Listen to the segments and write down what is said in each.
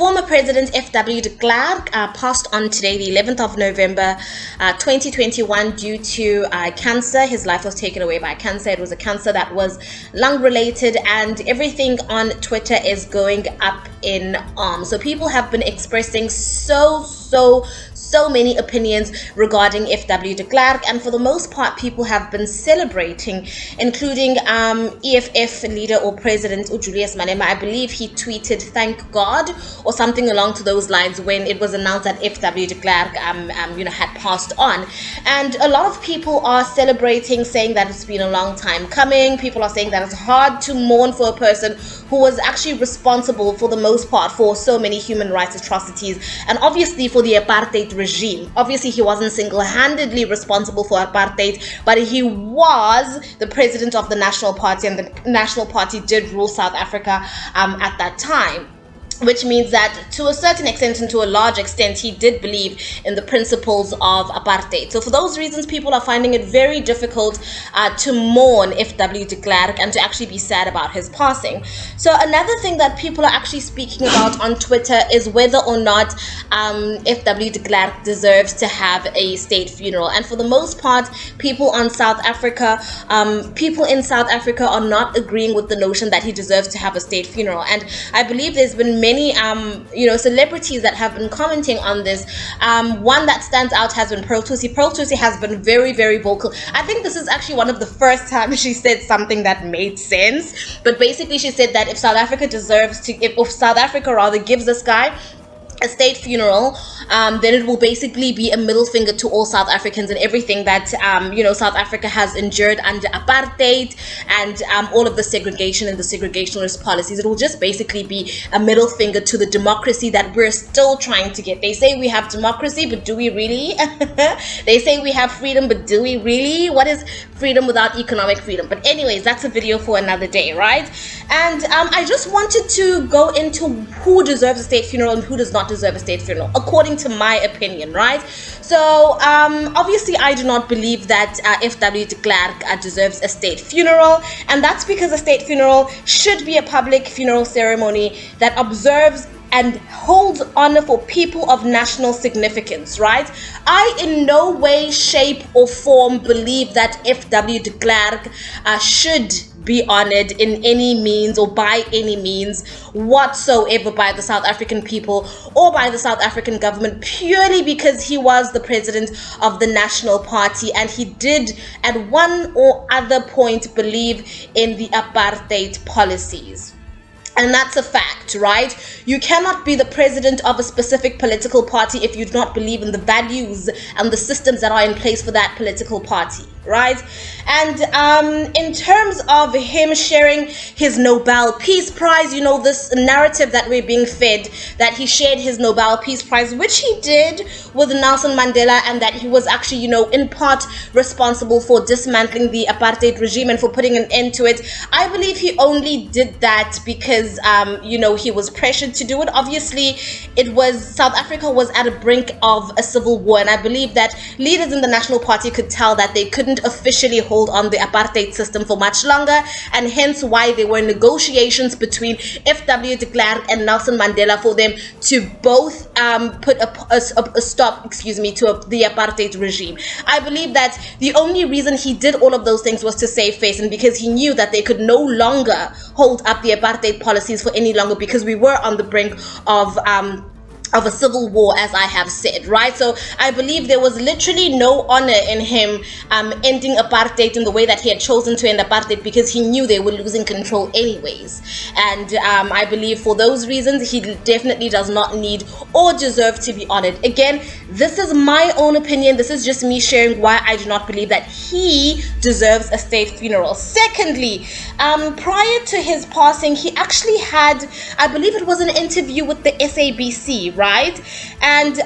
Former President F.W de Klerk passed on today, the 11th of November, 2021, due to cancer. His life was taken away by cancer. It was a cancer that was lung-related, and everything on Twitter is going up in arms. So people have been expressing so many opinions regarding F.W de Klerk, and for the most part, people have been celebrating, including EFF leader or president Julius Malema. I believe he tweeted "Thank God" or something along to those lines when it was announced that F.W de Klerk had passed on, and a lot of people are celebrating, saying that it's been a long time coming. People are saying that it's hard to mourn for a person who was actually responsible for the most part for so many human rights atrocities, and obviously for the apartheid regime. Obviously he wasn't single-handedly responsible for apartheid, but he was the president of the National Party, and the National Party did rule South Africa at that time, which means that to a certain extent and to a large extent, he did believe in the principles of apartheid. So for those reasons, people are finding it very difficult to mourn F.W de Klerk and to actually be sad about his passing. So another thing that people are actually speaking about on Twitter is whether or not F.W de Klerk deserves to have a state funeral. And for the most part, people in South Africa are not agreeing with the notion that he deserves to have a state funeral. And I believe there's been many celebrities that have been commenting on this. One that stands out has been Pearl Thusi. Pearl Thusi has been very, very vocal. I think this is actually one of the first times she said something that made sense. But basically she said that if South Africa gives this guy a state funeral, then it will basically be a middle finger to all South Africans and everything that South Africa has endured under apartheid and all of the segregation and the segregationist policies. It will just basically be a middle finger to the democracy that we're still trying to get. They say we have democracy, but do we really? They say we have freedom, but do we really? What is freedom without economic freedom? But anyways, that's a video for another day, right? And I just wanted to go into who deserves a state funeral and who does not deserve a state funeral, according to my opinion, right? So obviously I do not believe that F.W de Klerk deserves a state funeral, and that's because a state funeral should be a public funeral ceremony that observes and holds honor for people of national significance, right? I in no way, shape or form believe that F.W de Klerk should be honored in any means or by any means whatsoever by the South African people or by the South African government, purely because he was the president of the National Party and he did at one or other point believe in the apartheid policies. And that's a fact, right? You cannot be the president of a specific political party if you do not believe in the values and the systems that are in place for that political party, right? And in terms of him sharing his Nobel Peace Prize, this narrative that we're being fed, that he shared his Nobel Peace Prize, which he did with Nelson Mandela, and that he was actually, in part responsible for dismantling the apartheid regime and for putting an end to it. I believe he only did that because he was pressured to do it. Obviously, South Africa was at a brink of a civil war, and I believe that leaders in the National Party could tell that they couldn't officially hold on the apartheid system for much longer, and hence why there were negotiations between F.W de Klerk and Nelson Mandela for them to both put a stop to the apartheid regime. I believe that the only reason he did all of those things was to save face, and because he knew that they could no longer hold up the apartheid policies for any longer, because we were on the brink of a civil war, as I have said, right? So I believe there was literally no honor in him ending apartheid in the way that he had chosen to end apartheid, because he knew they were losing control anyways. And I believe for those reasons, he definitely does not need or deserve to be honored. Again, this is my own opinion. This is just me sharing why I do not believe that he deserves a state funeral. Secondly, prior to his passing, he actually had, I believe it was an interview with the SABC, right? And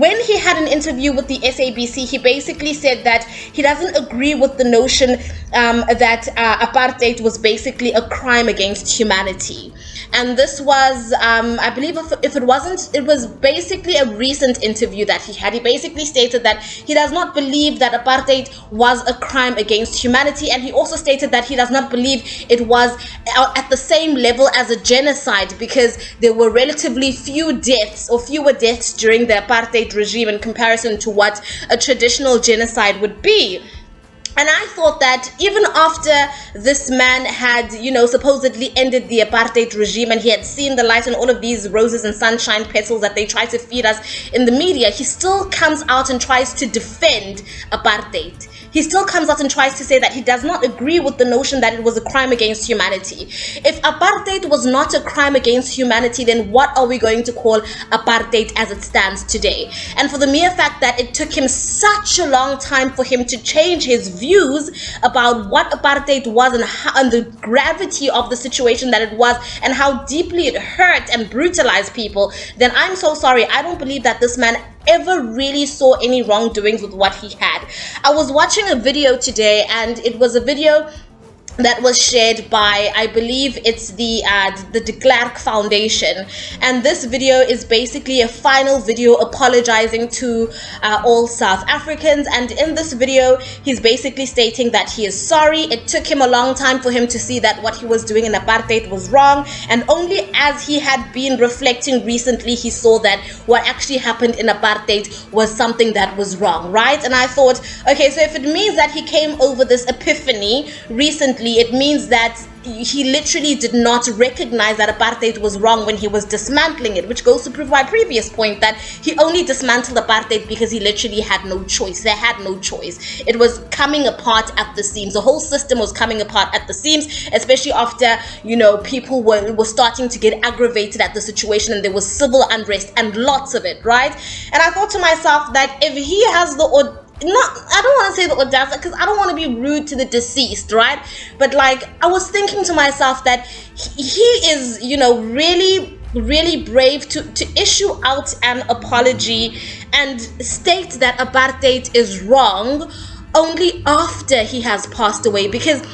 when he had an interview with the SABC, he basically said that he doesn't agree with the notion that apartheid was basically a crime against humanity. And this was, I believe, if it wasn't, it was basically a recent interview that he had. He basically stated that he does not believe that apartheid was a crime against humanity, and he also stated that he does not believe it was at the same level as a genocide, because there were relatively fewer deaths during the apartheid regime in comparison to what a traditional genocide would be. And I thought that even after this man had, supposedly ended the apartheid regime, and he had seen the light and all of these roses and sunshine petals that they try to feed us in the media, he still comes out and tries to defend apartheid. He still comes out and tries to say that he does not agree with the notion that it was a crime against humanity. If apartheid was not a crime against humanity, then what are we going to call apartheid as it stands today? And for the mere fact that it took him such a long time for him to change his views about what apartheid was, and the gravity of the situation that it was, and how deeply it hurt and brutalized people, then I'm so sorry. I don't believe that this man ever really saw any wrongdoings with what he had. I was watching a video today, and it was a video that was shared by, I believe it's the WdeKlerk Foundation, and this video is basically a final video apologizing to all South Africans. And in this video, he's basically stating that he is sorry. It took him a long time for him to see that what he was doing in apartheid was wrong, and only as he had been reflecting recently, he saw that what actually happened in apartheid was something that was wrong, right? And I thought, okay, so if it means that he came over this epiphany recently, it means that he literally did not recognize that apartheid was wrong when he was dismantling it, which goes to prove my previous point that he only dismantled apartheid because he literally had no choice. They had no choice. It was coming apart at the seams. The whole system was coming apart at the seams, especially after, people were starting to get aggravated at the situation, and there was civil unrest and lots of it, right? And I thought to myself that if he has I don't want to say the audacity, because I don't want to be rude to the deceased, right? But I was thinking to myself that he is, really, really brave to issue out an apology and state that apartheid is wrong only after he has passed away, because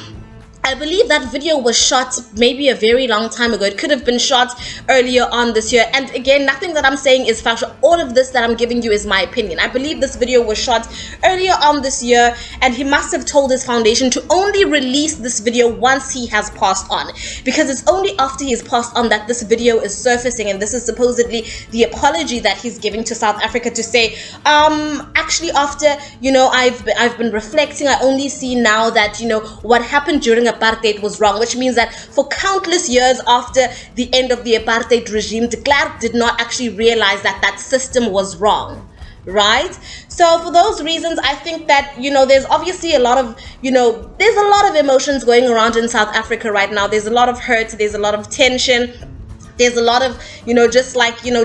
I believe that video was shot maybe a very long time ago. It could have been shot earlier on this year. And again, nothing that I'm saying is factual. All of this that I'm giving you is my opinion. I believe this video was shot earlier on this year, and he must have told his foundation to only release this video once he has passed on, because it's only after he's passed on that this video is surfacing, and this is supposedly the apology that he's giving to South Africa to say, actually, after, I've been reflecting, I only see now that, what happened during apartheid was wrong, which means that for countless years after the end of the apartheid regime, WdeKlerk did not actually realize that that system was wrong, right? So for those reasons, I think that, there's obviously a lot of, there's a lot of emotions going around in South Africa right now. There's a lot of hurt, there's a lot of tension, there's a lot of,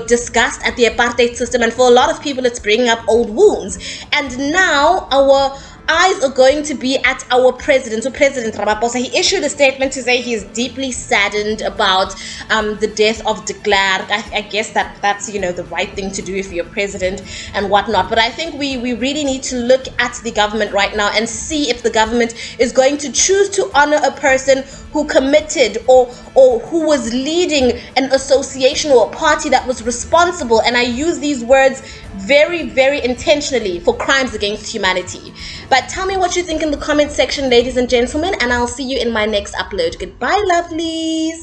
disgust at the apartheid system, and for a lot of people, it's bringing up old wounds. And now our eyes are going to be at our president. So President Ramaphosa, he issued a statement to say he is deeply saddened about the death of WdeKlerk. I guess that's the right thing to do if you're president and whatnot. But I think we really need to look at the government right now and see if the government is going to choose to honor a person who committed or who was leading an association or a party that was responsible, and I use these words very, very intentionally, for crimes against humanity. But tell me what you think in the comment section, ladies and gentlemen, and I'll see you in my next upload. Goodbye, lovelies.